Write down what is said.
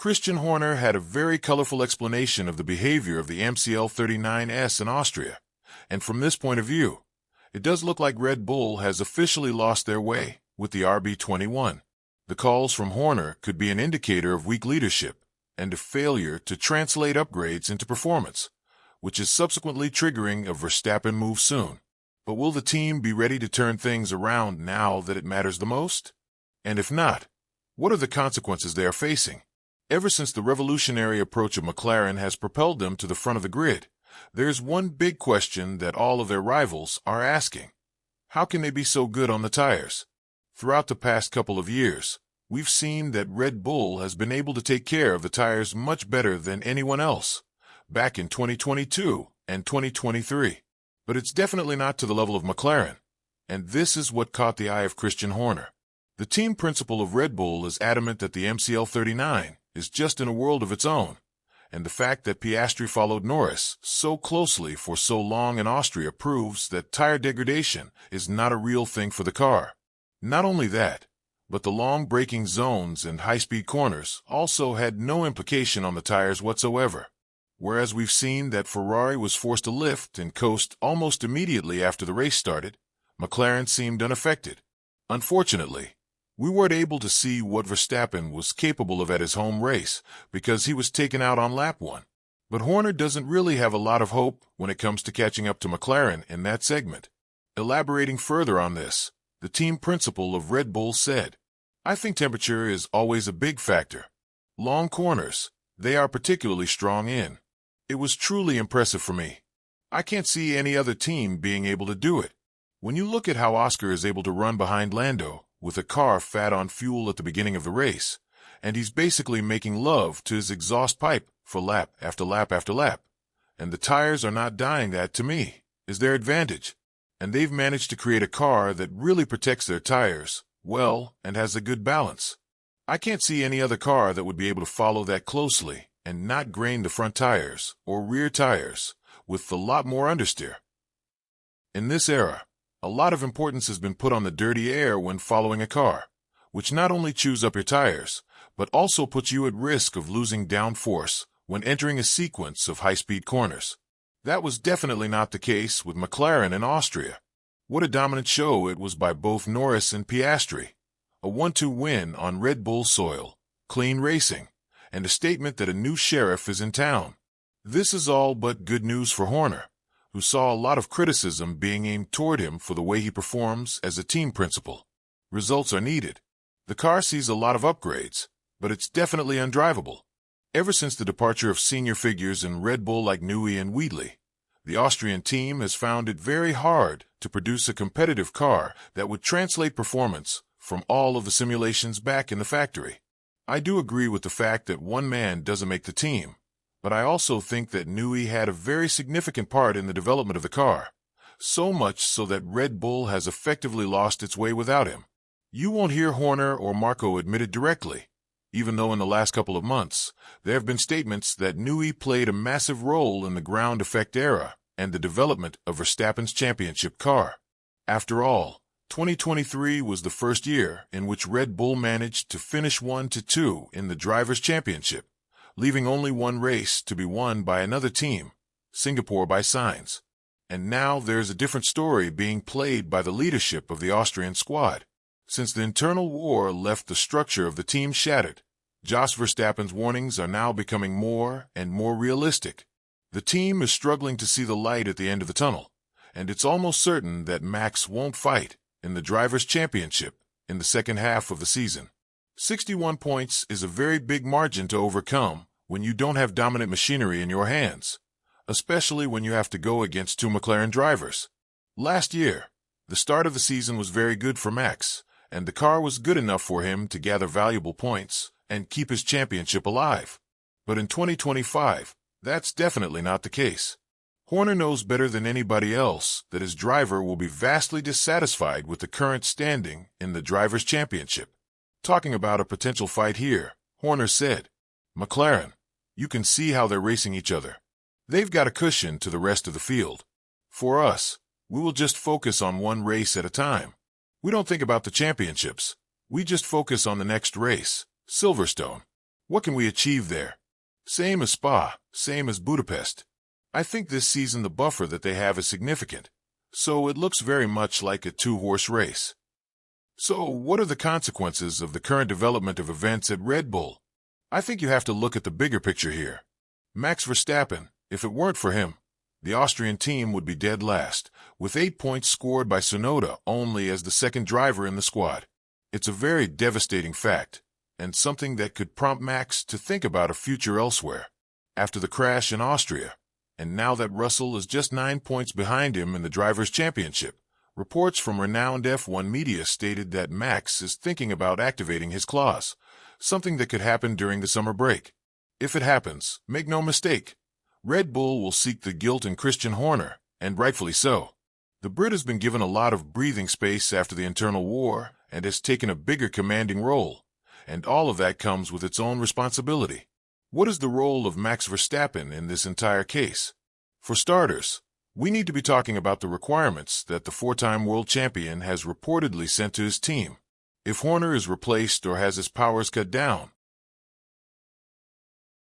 Christian Horner had a very colorful explanation of the behavior of the MCL39S in Austria, and from this point of view, it does look like Red Bull has officially lost their way with the RB21. The calls from Horner could be an indicator of weak leadership and a failure to translate upgrades into performance, which is subsequently triggering a Verstappen move soon. But will the team be ready to turn things around now that it matters the most? And if not, what are the consequences they are facing? Ever since the revolutionary approach of McLaren has propelled them to the front of the grid, there's one big question that all of their rivals are asking. How can they be so good on the tires? Throughout the past couple of years, we've seen that Red Bull has been able to take care of the tires much better than anyone else, back in 2022 and 2023. But it's definitely not to the level of McLaren, and this is what caught the eye of Christian Horner. The team principal of Red Bull is adamant that the MCL39 is just in a world of its own, and the fact that Piastri followed Norris so closely for so long in Austria proves that tire degradation is not a real thing for the car. Not only that, but the long braking zones and high-speed corners also had no implication on the tires whatsoever. Whereas we've seen that Ferrari was forced to lift and coast almost immediately after the race started, McLaren seemed unaffected. Unfortunately, we weren't able to see what Verstappen was capable of at his home race because he was taken out on lap 1. But Horner doesn't really have a lot of hope when it comes to catching up to McLaren in that segment. Elaborating further on this, the team principal of Red Bull said, "I think temperature is always a big factor. Long corners, they are particularly strong in. It was truly impressive for me. I can't see any other team being able to do it. When you look at how Oscar is able to run behind Lando with a car fat on fuel at the beginning of the race, and he's basically making love to his exhaust pipe for lap after lap after lap, and the tires are not dying, that to me is their advantage. And they've managed to create a car that really protects their tires well and has a good balance. I can't see any other car that would be able to follow that closely and not grain the front tires or rear tires with a lot more understeer." In this era, a lot of importance has been put on the dirty air when following a car, which not only chews up your tires, but also puts you at risk of losing downforce when entering a sequence of high-speed corners. That was definitely not the case with McLaren in Austria. What a dominant show it was by both Norris and Piastri. A 1-2 win on Red Bull soil, clean racing, and a statement that a new sheriff is in town. This is all but good news for Horner, who saw a lot of criticism being aimed toward him for the way he performs as a team principal. Results are needed. The car sees a lot of upgrades, but it's definitely undrivable. Ever since the departure of senior figures in Red Bull like Newey and Wheatley, the Austrian team has found it very hard to produce a competitive car that would translate performance from all of the simulations back in the factory. I do agree with the fact that one man doesn't make the team, but I also think that Newey had a very significant part in the development of the car, so much so that Red Bull has effectively lost its way without him. You won't hear Horner or Marco admit it directly, even though in the last couple of months, there have been statements that Newey played a massive role in the ground effect era and the development of Verstappen's championship car. After all, 2023 was the first year in which Red Bull managed to finish 1-2 in the Drivers' Championship, leaving only one race to be won by another team, Singapore by Sainz. And now there's a different story being played by the leadership of the Austrian squad. Since the internal war left the structure of the team shattered, Jos Verstappen's warnings are now becoming more and more realistic. The team is struggling to see the light at the end of the tunnel, and it's almost certain that Max won't fight in the Drivers' Championship in the second half of the season. 61 points is a very big margin to overcome when you don't have dominant machinery in your hands, especially when you have to go against two McLaren drivers. Last year, the start of the season was very good for Max, and the car was good enough for him to gather valuable points and keep his championship alive. But in 2025, that's definitely not the case. Horner knows better than anybody else that his driver will be vastly dissatisfied with the current standing in the Drivers' Championship. Talking about a potential fight here, Horner said, "McLaren, you can see how they're racing each other. They've got a cushion to the rest of the field. For us, we will just focus on one race at a time. We don't think about the championships. We just focus on the next race, Silverstone. What can we achieve there? Same as Spa, same as Budapest. I think this season the buffer that they have is significant, so it looks very much like a two-horse race. So what are the consequences of the current development of events at Red Bull? I think you have to look at the bigger picture here. Max Verstappen, if it weren't for him, the Austrian team would be dead last, with 8 points scored by Tsunoda only as the second driver in the squad. It's a very devastating fact, and something that could prompt Max to think about a future elsewhere. After the crash in Austria, and now that Russell is just 9 points behind him in the Drivers' Championship, reports from renowned F1 media stated that Max is thinking about activating his clause, something that could happen during the summer break. If it happens, make no mistake, Red Bull will seek the guilt in Christian Horner, and rightfully so. The Brit has been given a lot of breathing space after the internal war and has taken a bigger commanding role, and all of that comes with its own responsibility. What is the role of Max Verstappen in this entire case? For starters, we need to be talking about the requirements that the four-time world champion has reportedly sent to his team. If Horner is replaced or has his powers cut down,